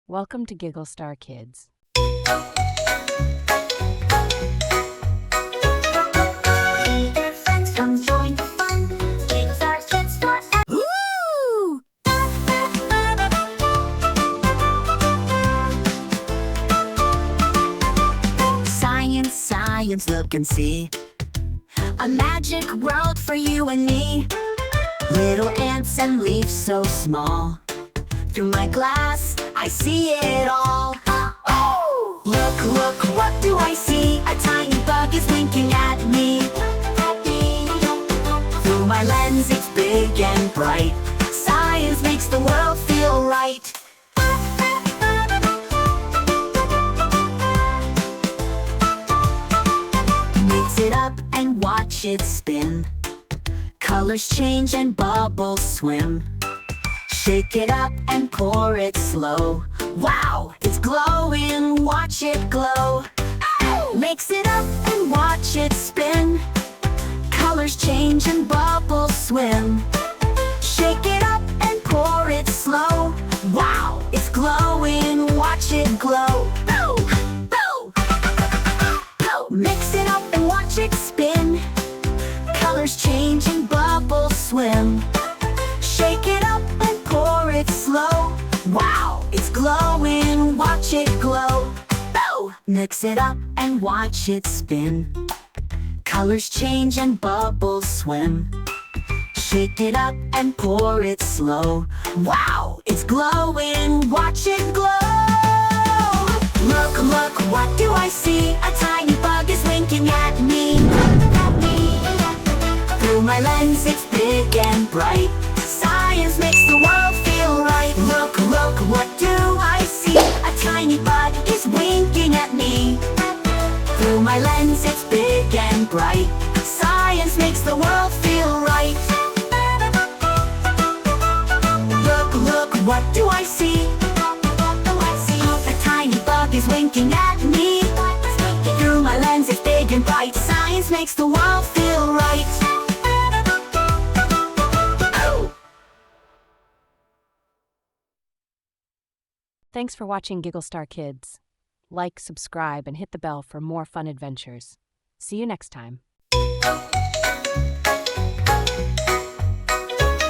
Welcome to Giggle Star Kids. Your friends come join the fun. Giggle Star Kids forever. Ooh! Science, science, look and see. A magic world for you and me. Little ants and leaves so small. Through my glass, I see it all. Oh! Look, look, what do I see? A tiny bug is winking at me. Through my lens, it's big and bright. Science makes the world feel right. Mix it up and watch it spin. Colors change and bubbles swim. Shake it up and pour it slow. Wow, it's glowing, watch it glow. Mix it up and watch it spin. Colors change and bubbles swim. Shake it up and pour it slow. Wow, it's glowing, watch it glow. Boo! Boo! Boo! Mix it up and watch it spin. Colors change and bubbles swim. Shake it up and pour it slow. Wow, it's glowing, watch it glow. Boo! Mix it up and watch it spin. Colors change and bubbles swim. Shake it up and pour it slow. Wow, it's glowing, watch it glow. Look, look, what do I see? A tiny bug is winking at me. Through my lens, it's big and bright. Science makes the world feel right. Look, look, what do I see? A tiny bug is winking at me. Through my lens, it's big and bright. Science makes the world feel right. Look, look, what do I see? A tiny bug is winking at me. Through my lens, it's big and bright. Science makes the world feel right. Thanks for watching Giggle Star Kids. Like, subscribe, and hit the bell for more fun adventures. See you next time.